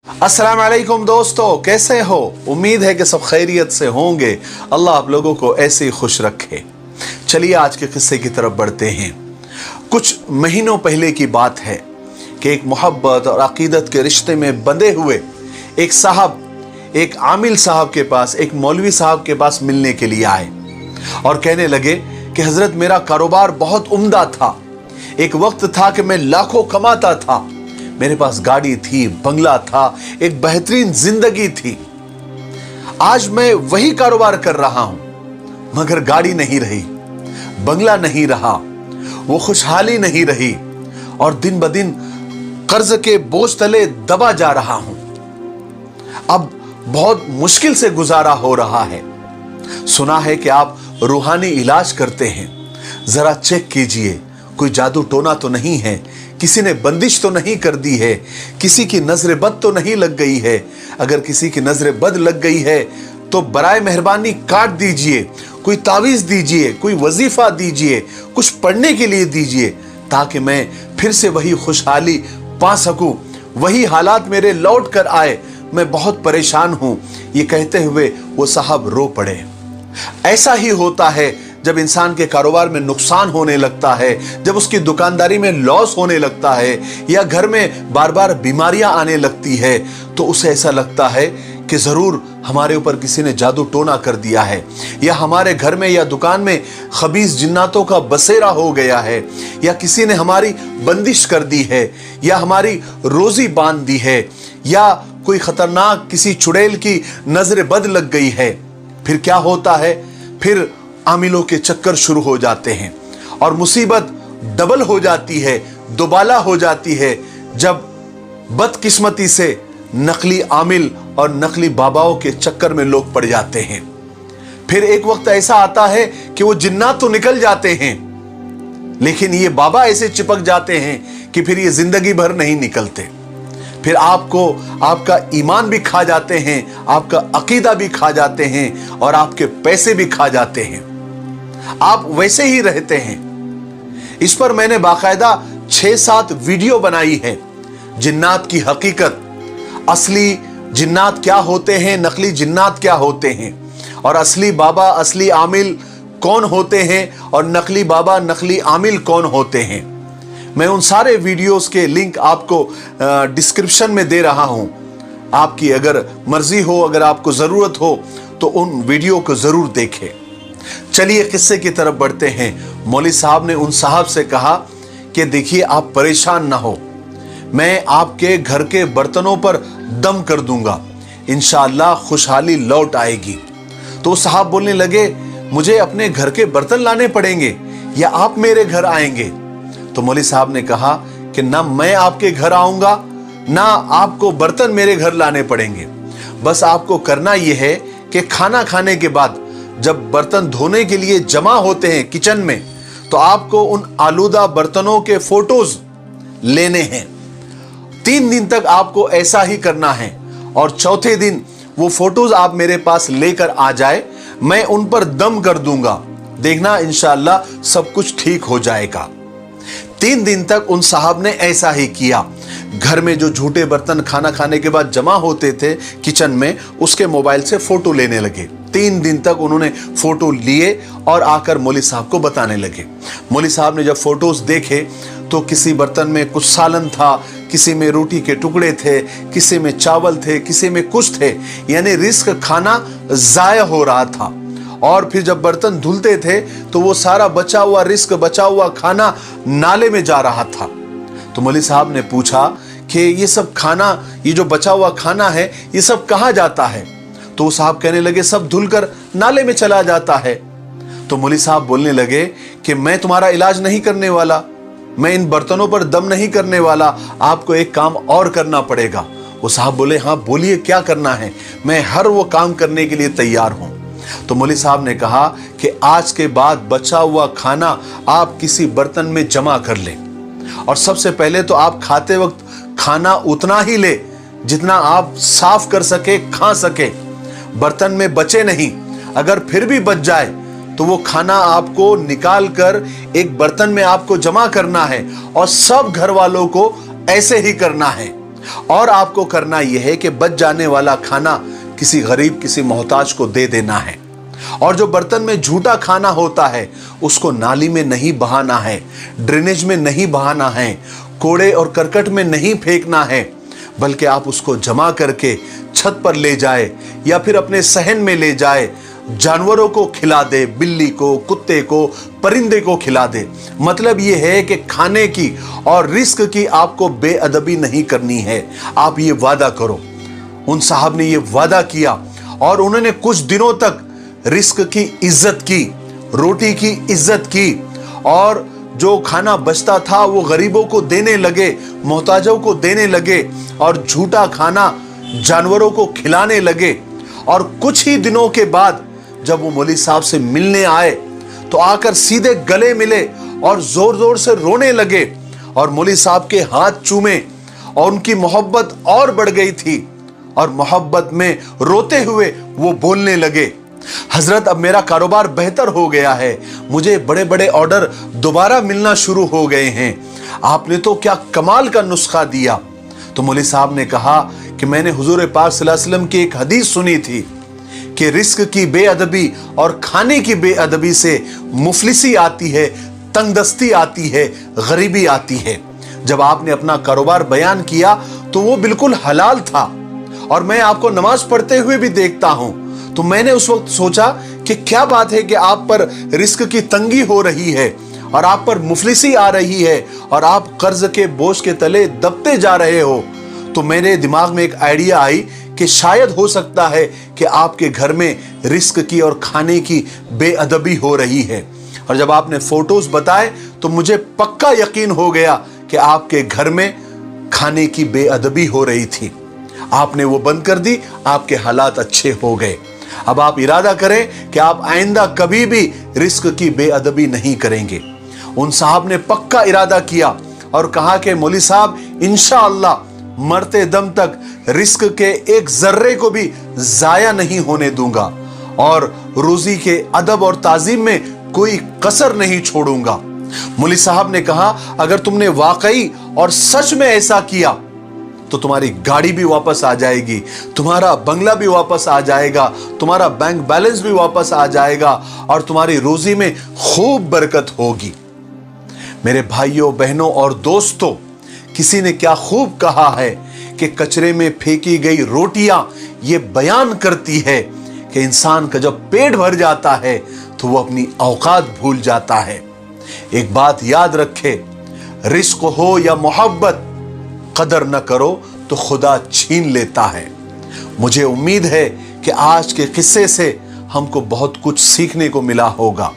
अस्सलाम वालेकुम दोस्तों, कैसे हो? उम्मीद है कि सब खैरियत से होंगे। अल्लाह आप लोगों को ऐसे ही खुश रखे। चलिए आज के किस्से की तरफ बढ़ते हैं। कुछ महीनों पहले की बात है कि एक मोहब्बत और अकीदत के रिश्ते में बंधे हुए एक साहब एक आमिल साहब के पास, एक मौलवी साहब के पास मिलने के लिए आए और कहने लगे कि हजरत, मेरा कारोबार बहुत उम्दा था। एक वक्त था कि मैं लाखों कमाता था, मेरे पास गाड़ी थी, बंगला था, एक बेहतरीन जिंदगी थी। आज मैं वही कारोबार कर रहा हूं मगर गाड़ी नहीं रही, बंगला नहीं रहा, वो खुशहाली नहीं रही और दिन ब दिन कर्ज के बोझ तले दबा जा रहा हूं। अब बहुत मुश्किल से गुजारा हो रहा है। सुना है कि आप रूहानी इलाज करते हैं, जरा चेक कीजिए, कोई जादू टोना तो नहीं है, किसी ने बंदिश तो नहीं कर दी है, किसी की नजर बद तो नहीं लग गई है। अगर किसी की नजर बद लग गई है तो बराए मेहरबानी काट दीजिए, कोई तावीज दीजिए, कोई वजीफा दीजिए, कुछ पढ़ने के लिए दीजिए ताकि मैं फिर से वही खुशहाली पा सकूं, वही हालात मेरे लौट कर आए। मैं बहुत परेशान हूं। ये कहते हुए वो साहब रो पड़े। ऐसा ही होता है जब इंसान के कारोबार में नुकसान होने लगता है, जब उसकी दुकानदारी में लॉस होने लगता है या घर में बार बार बीमारियां आने लगती है, तो उसे ऐसा लगता है कि जरूर हमारे ऊपर किसी ने जादू टोना कर दिया है, या हमारे घर में या दुकान में खबीस जिन्नातों का बसेरा हो गया है, या किसी ने हमारी बंदिश कर दी है, या हमारी रोजी बांध दी है, या कोई खतरनाक किसी चुड़ैल की नजर बद लग गई है। फिर क्या होता है? फिर आमिलों के चक्कर शुरू हो जाते हैं और मुसीबत डबल हो जाती है, दोबाला हो जाती है, जब बदकिस्मती से नकली आमिल और नकली बाबाओं के चक्कर में लोग पड़ जाते हैं। फिर एक वक्त ऐसा आता है कि वो जिन्नात तो निकल जाते हैं, लेकिन ये बाबा ऐसे चिपक जाते हैं कि फिर ये जिंदगी भर नहीं निकलते। फिर आपको आपका ईमान भी खा जाते हैं, आपका अकीदा भी खा जाते हैं और आपके पैसे भी खा जाते हैं। आप वैसे ही रहते हैं। इस पर मैंने बाकायदा 6-7 वीडियो बनाई है। जिन्नात की हकीकत, असली जिन्नात क्या होते हैं, नकली जिन्नात क्या होते हैं, और असली बाबा असली आमिल कौन होते हैं और नकली बाबा नकली आमिल कौन होते हैं। मैं उन सारे वीडियोस के लिंक आपको डिस्क्रिप्शन में दे रहा हूं। आपकी अगर मर्जी हो, अगर आपको जरूरत हो तो उन वीडियो को जरूर देखें। चलिए किस्से की तरफ बढ़ते हैं। मौलवी साहब ने उन साहब से कहा कि देखिए, आप परेशान ना हो, मैं आपके घर के बर्तनों पर दम कर दूंगा, इंशाअल्लाह खुशहाली लौट आएगी। तो साहब बोलने लगे, मुझे अपने घर के बर्तन लाने पड़ेंगे या आप मेरे घर आएंगे? तो मौलवी साहब ने कहा कि ना मैं आपके घर आऊंगा, ना आपको बर्तन मेरे घर लाने पड़ेंगे। बस आपको करना यह है कि खाना खाने के बाद जब बर्तन धोने के लिए जमा होते हैं किचन में, तो आपको उन आलूदा बर्तनों के फोटोज लेने हैं। 3 दिन तक आपको ऐसा ही करना है और चौथे दिन वो फोटोज आप मेरे पास लेकर आ जाए, मैं उन पर दम कर दूंगा। देखना इंशाअल्लाह सब कुछ ठीक हो जाएगा। 3 दिन तक उन साहब ने ऐसा ही किया। घर में जो झूठे बर्तन खाना खाने के बाद जमा होते थे किचन में, उसके मोबाइल से फोटो लेने लगे। 3 दिन तक उन्होंने फोटो लिए और आकर मौलवी साहब को बताने लगे। मौलवी साहब ने जब फोटोज देखे तो किसी बर्तन में कुछ सालन था, किसी में रोटी के टुकड़े थे, किसी में चावल थे, किसी में कुछ थे, यानी रिस्क खाना जाया हो रहा था। और फिर जब बर्तन धुलते थे तो वो सारा बचा हुआ रिस्क, बचा हुआ खाना नाले में जा रहा था। तो मौलवी साहब ने पूछा कि ये सब खाना, ये जो बचा हुआ खाना है, ये सब कहाँ जाता है? तो वो साहब कहने लगे, सब धुलकर नाले में चला जाता है। तो मौलवी साहब बोलने लगे कि मैं तुम्हारा इलाज नहीं करने वाला, मैं इन बर्तनों पर दम नहीं करने वाला, आपको एक काम और करना पड़ेगा। वो साहब बोले, हाँ बोलिए क्या करना है, मैं हर वो काम करने के लिए तैयार हूं। तो मौलवी साहब ने कहा कि आज के बाद बचा हुआ खाना आप किसी बर्तन में जमा कर लें, और सबसे पहले तो आप खाते वक्त खाना उतना ही ले जितना आप साफ कर सके, खा सके, बर्तन में बचे नहीं। अगर फिर भी बच जाए तो वो खाना आपको निकाल कर एक बर्तन में आपको जमा करना है और सब घर वालों को ऐसे ही करना है। और आपको करना यह है कि बच जाने वाला खाना किसी गरीब, किसी मोहताज को दे देना है। और जो बर्तन में झूठा खाना होता है उसको नाली में नहीं बहाना है, ड्रेनेज में नहीं बहाना है, कूड़े और करकट में नहीं फेंकना है, बल्कि आप उसको जमा करके छत पर ले जाए या फिर अपने सहन में ले जाए, जानवरों को खिला दे, बिल्ली को, कुत्ते को, परिंदे को खिला दे। मतलब ये है कि खाने की और रिस्क की आपको बेअदबी नहीं करनी है। आप ये वादा करो। उन साहब ने ये वादा किया और उन्होंने कुछ दिनों तक रिस्क की इज्जत की, रोटी की इज्जत की, और जो खाना बचता था वो गरीबों को देने लगे, मोहताजों को देने लगे, और झूठा खाना जानवरों को खिलाने लगे। और कुछ ही दिनों के बाद जब वो मौलवी साहब से मिलने आए तो आकर सीधे गले मिले और जोर जोर से रोने लगे और मौलवी साहब के हाथ चूमे, और उनकी मोहब्बत और बढ़ गई थी। और मोहब्बत में रोते हुए वो बोलने लगे, हजरत अब मेरा कारोबार बेहतर हो गया है, मुझे बड़े बड़े ऑर्डर दोबारा मिलना शुरू हो गए हैं, आपने तो क्या कमाल का नुस्खा दिया। तो मौलवी साहब ने कहा कि मैंने हुजूर पाक सल्लल्लाहु अलैहि वसल्लम की एक हदीस सुनी थी कि रिस्क की बेअदबी और खाने की बेअदबी से मुफलिसी आती है, तंगदस्ती आती है, गरीबी आती है। जब आपने अपना कारोबार बयान किया तो वो बिल्कुल हलाल था, और मैं आपको नमाज पढ़ते हुए भी देखता हूं, तो मैंने उस वक्त सोचा कि क्या बात है कि आप पर रिस्क की तंगी हो रही है और आप पर मुफलिसी आ रही है और आप कर्ज के बोझ के तले दबते जा रहे हो। तो मेरे दिमाग में एक आइडिया आई कि शायद हो सकता है कि आपके घर में रिस्क की और खाने की बेअदबी हो रही है। और जब आपने फोटोज बताए तो मुझे पक्का यकीन हो गया कि आपके घर में खाने की बेअदबी हो रही थी। आपने वो बंद कर दी, आपके हालात अच्छे हो गए। अब आप इरादा करें कि आप आइंदा कभी भी रिस्क की बेअदबी नहीं करेंगे। उन साहब ने पक्का इरादा किया और कहा कि मौलवी साहब इंशाअल्लाह मरते दम तक रिस्क के एक जर्रे को भी जाया नहीं होने दूंगा और रोजी के अदब और ताजीम में कोई कसर नहीं छोड़ूंगा। मौलवी साहब ने कहा अगर तुमने वाकई और सच में ऐसा किया तो तुम्हारी गाड़ी भी वापस आ जाएगी, तुम्हारा बंगला भी वापस आ जाएगा, तुम्हारा बैंक बैलेंस भी वापस आ जाएगा और तुम्हारी रोजी में खूब बरकत होगी। मेरे भाइयों, बहनों और दोस्तों, किसी ने क्या खूब कहा है कि कचरे में फेंकी गई रोटियां ये बयान करती है कि इंसान का जब पेट भर जाता है तो वो अपनी औकात भूल जाता है। एक बात याद रखे, रिस्क हो या मोहब्बत, कदर न करो तो खुदा छीन लेता है। मुझे उम्मीद है कि आज के किस्से से हमको बहुत कुछ सीखने को मिला होगा।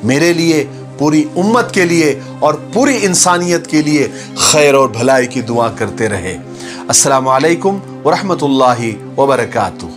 मेरे लिए, पूरी उम्मत के लिए और पूरी इंसानियत के लिए खैर और भलाई की दुआ करते रहे। अस्सलामु अलैकुम व रहमतुल्लाहि व बरकातुहू।